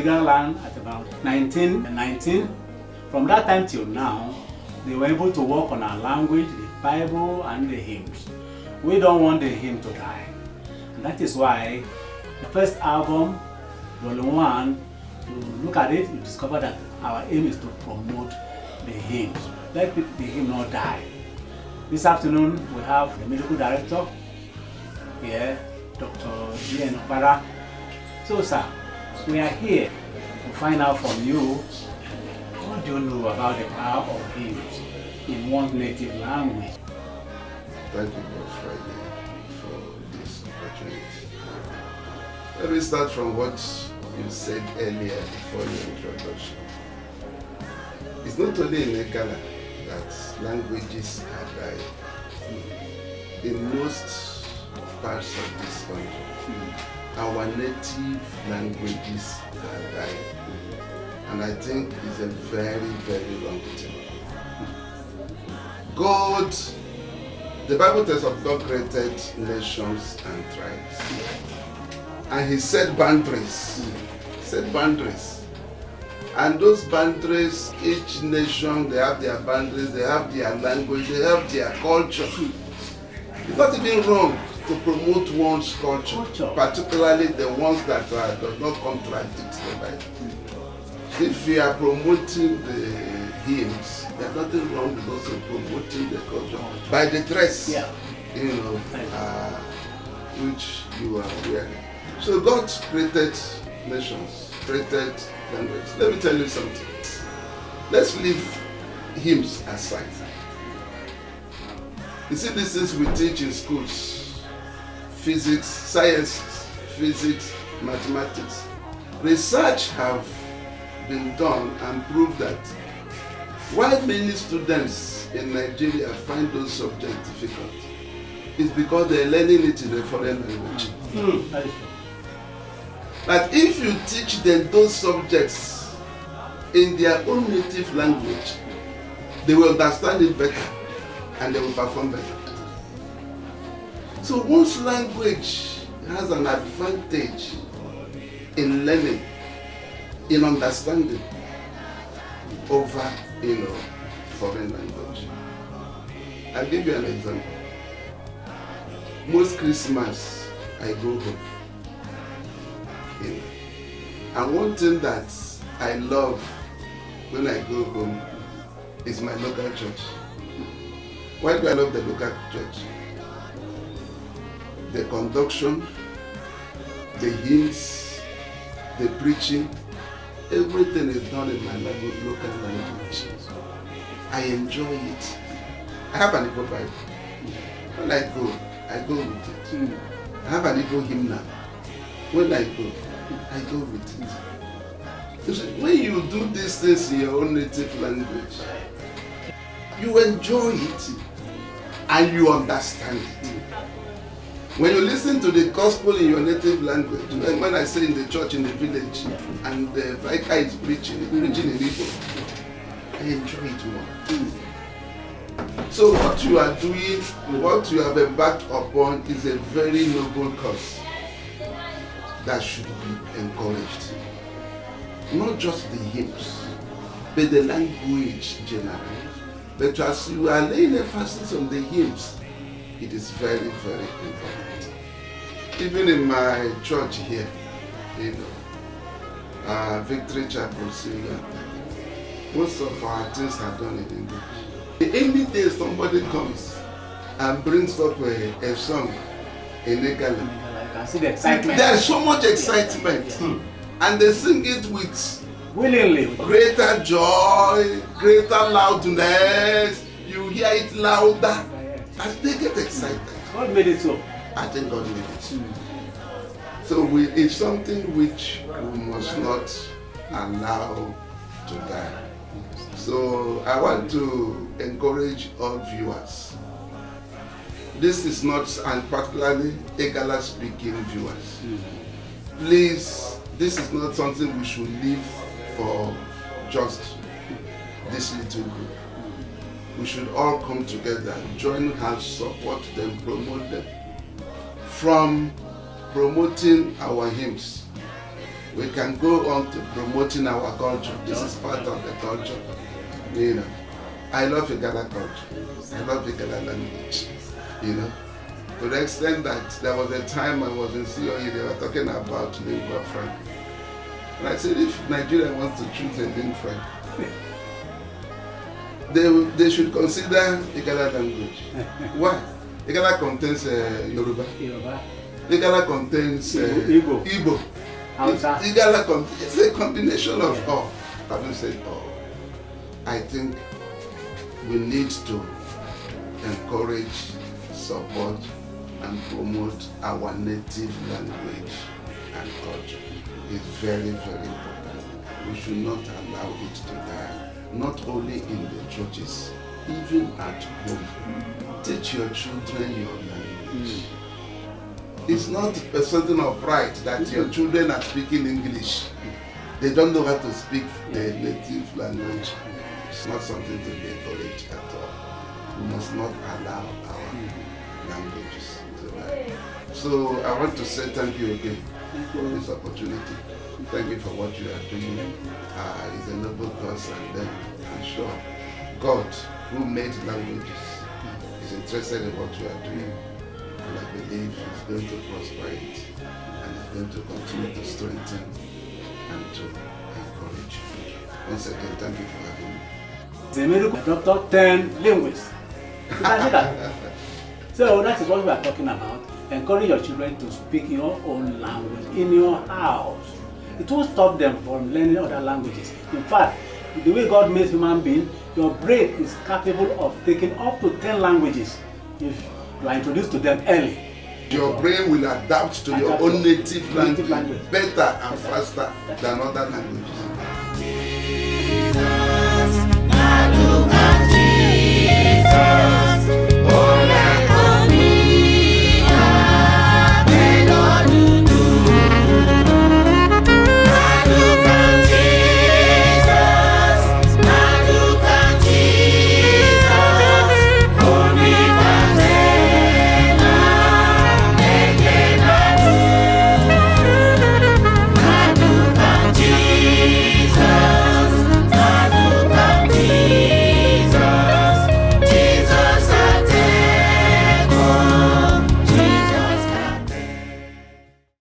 Igala land at about 1919. From that time till now, they were able to work on our language, the Bible, and the hymns. We don't want the hymn to die. And that is why the first album, Volume 1, you look at it, you discover that our aim is to promote the hymns. Let the hymn not die. This afternoon, we have the medical director here, Dr. G. Opara. So, sir, we are here to find out from you, what do you know about the power of hymns in one's native language? Thank you, God Friday, for this opportunity. Let me start from what you said earlier before your introduction. It's not only in Igala that languages are dying. In most parts of this country, our native languages are dying. And I think it's a very, very wrong thing. The Bible tells us God created nations and tribes. And He set boundaries. And those boundaries, each nation, they have their boundaries, they have their language, they have their culture. It's not even wrong to promote one's culture, particularly the ones that do not contradict the Bible. If we are promoting the hymns, there's nothing wrong with also promoting the culture by the dress, which you are wearing. So God created nations, created language. Let me tell you something. Let's leave hymns aside. You see, these things we teach in schools: physics, sciences, physics, mathematics. Research have been done and proved that why many students in Nigeria find those subjects difficult is because they're learning it in a foreign language. But if you teach them those subjects in their own native language, they will understand it better and they will perform better. So one's language has an advantage in learning, in understanding over, foreign language. I'll give you an example. Most Christmas, I go home. And one thing that I love when I go home is my local church. Why do I love the local church? The conduction, the hymns, the preaching, everything is done in my local language. I enjoy it. I have an Igbo Bible. When I go with it. I have an Igbo hymnal. When I go with it. You see, when you do these things in your own native language, you enjoy it and you understand it. When you listen to the gospel in your native language, when I say in the church in the village, and the vicar is preaching in Igbo, I enjoy it more. So what you are doing, what you have embarked upon is a very noble cause that should be encouraged. Not just the hymns, but the language generally. But as you are laying emphasis on the hymns, it is very, very important. Even in my church here, Victory Chapel, Syria, most of our things are done in English. Any day somebody comes and brings up a song in Igala, I can see the excitement. there's so much excitement. And they sing it with willingly, greater joy, greater loudness. You hear it louder and they get excited. God made it so. I think God made it. So it's something which we must not allow to die. So I want to encourage all viewers. This is not, and particularly Igala speaking viewers. Please, this is not something we should leave for just this little group. We should all come together, join hands, support them, promote them. From promoting our hymns, we can go on to promoting our culture. This is part of the culture. You know, I love Igala culture. I love Igala language. You know, to the extent that there was a time I was in COE, they were talking about lingua franca. And I said, if Nigeria wants to choose a lingua franca, they should consider Igala language. Why? Igala contains Yoruba. Igala contains Igbo. Igala it's a combination of all. Having said all, I think we need to encourage, support, and promote our native language and culture. It's very, very important. We should not allow it to die. Not only in the churches, even at home. Teach your children your language. It's not something of pride that your children are speaking English. They don't know how to speak their native language. It's not something to be encouraged at all. We must not allow our languages to die. So I want to say thank you again for this opportunity. Thank you for what you are doing. It's a noble cause, and then I'm sure God, who made languages, is interested in what you are doing. And I believe He's going to prosper it, and He's going to continue to strengthen and to encourage you. Once again, thank you for having me. The medical doctor, 10 linguists. You can see that. So that is what we are talking about. Encourage your children to speak your own language in your house. It won't stop them from learning other languages. In fact, the way God made human being, your brain is capable of taking up to 10 languages if you are introduced to them early. Your brain will adapt to your own native language better and faster than other languages.